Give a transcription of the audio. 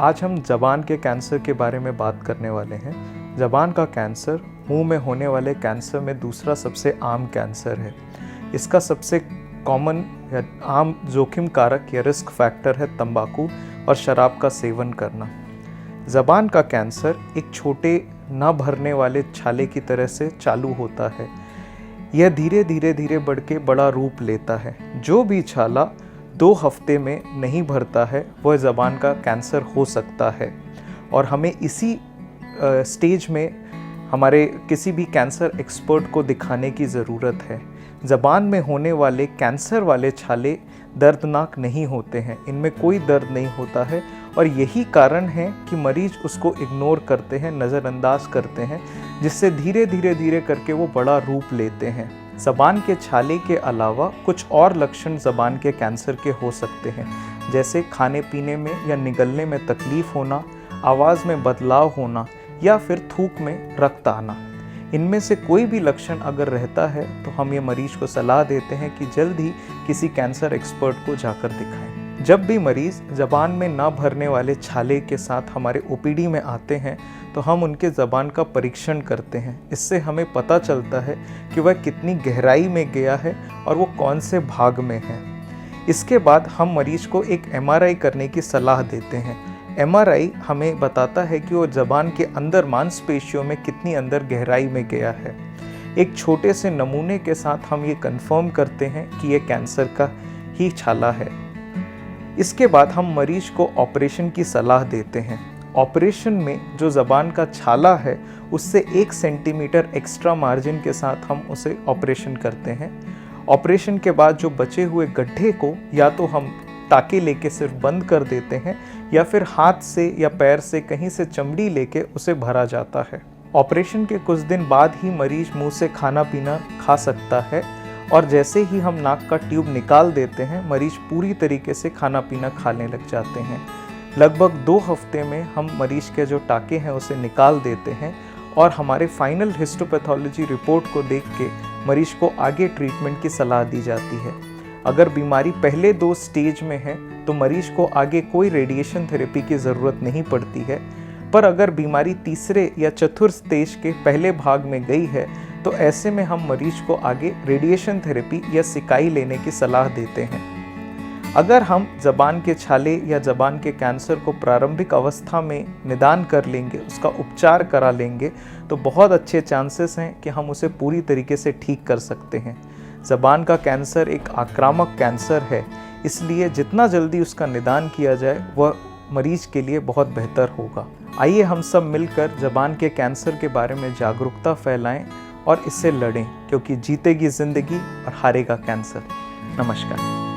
आज हम ज़बान के कैंसर के बारे में बात करने वाले हैं। ज़बान का कैंसर मुंह में होने वाले कैंसर में दूसरा सबसे आम कैंसर है। इसका सबसे कॉमन या आम जोखिम कारक या रिस्क फैक्टर है तंबाकू और शराब का सेवन करना। ज़बान का कैंसर एक छोटे न भरने वाले छाले की तरह से चालू होता है। यह धीरे धीरे बढ़ के बड़ा रूप लेता है। जो भी छाला 2 हफ्ते में नहीं भरता है वह ज़बान का कैंसर हो सकता है और हमें इसी स्टेज में हमारे किसी भी कैंसर एक्सपर्ट को दिखाने की ज़रूरत है। ज़बान में होने वाले कैंसर वाले छाले दर्दनाक नहीं होते हैं, इनमें कोई दर्द नहीं होता है और यही कारण है कि मरीज उसको इग्नोर करते हैं, नज़रअंदाज करते हैं, जिससे धीरे धीरे करके वो बड़ा रूप लेते हैं। ज़बान के छाले के अलावा कुछ और लक्षण ज़बान के कैंसर के हो सकते हैं, जैसे खाने पीने में या निगलने में तकलीफ़ होना, आवाज़ में बदलाव होना या फिर थूक में रक्त आना। इनमें से कोई भी लक्षण अगर रहता है तो हम ये मरीज को सलाह देते हैं कि जल्द ही किसी कैंसर एक्सपर्ट को जाकर दिखाएं। जब भी मरीज़ ज़बान में ना भरने वाले छाले के साथ हमारे ओपीडी में आते हैं तो हम उनके ज़बान का परीक्षण करते हैं। इससे हमें पता चलता है कि वह कितनी गहराई में गया है और वो कौन से भाग में है। इसके बाद हम मरीज को एक MRI करने की सलाह देते हैं। MRI हमें बताता है कि वो ज़बान के अंदर मांसपेशियों में कितनी अंदर गहराई में गया है। एक छोटे से नमूने के साथ हम ये कंफर्म करते हैं कि ये कैंसर का ही छाला है। इसके बाद हम मरीज को ऑपरेशन की सलाह देते हैं। ऑपरेशन में जो ज़बान का छाला है उससे 1 सेंटीमीटर एक्स्ट्रा मार्जिन के साथ हम उसे ऑपरेशन करते हैं। ऑपरेशन के बाद जो बचे हुए गड्ढे को या तो हम टाके लेके सिर्फ बंद कर देते हैं या फिर हाथ से या पैर से कहीं से चमड़ी लेके उसे भरा जाता है। ऑपरेशन के कुछ दिन बाद ही मरीज मुंह से खाना पीना खा सकता है और जैसे ही हम नाक का ट्यूब निकाल देते हैं मरीज पूरी तरीके से खाना पीना खाने लग जाते हैं। लगभग 2 हफ्ते में हम मरीज के जो टाके हैं उसे निकाल देते हैं और हमारे फाइनल हिस्टोपैथोलॉजी रिपोर्ट को देख के मरीज को आगे ट्रीटमेंट की सलाह दी जाती है। अगर बीमारी पहले 2 स्टेज में है तो मरीज को आगे कोई रेडिएशन थेरेपी की ज़रूरत नहीं पड़ती है, पर अगर बीमारी तीसरे या चतुर्थ स्टेज के पहले भाग में गई है तो ऐसे में हम मरीज को आगे रेडिएशन थेरेपी या सिकाई लेने की सलाह देते हैं। अगर हम ज़बान के छाले या ज़बान के कैंसर को प्रारंभिक अवस्था में निदान कर लेंगे, उसका उपचार करा लेंगे, तो बहुत अच्छे चांसेस हैं कि हम उसे पूरी तरीके से ठीक कर सकते हैं। ज़बान का कैंसर एक आक्रामक कैंसर है, इसलिए जितना जल्दी उसका निदान किया जाए वह मरीज के लिए बहुत बेहतर होगा। आइए हम सब मिलकर ज़बान के कैंसर के बारे में जागरूकता फैलाएं और इससे लड़ें, क्योंकि जीतेगी ज़िंदगी और हारेगा कैंसर। नमस्कार।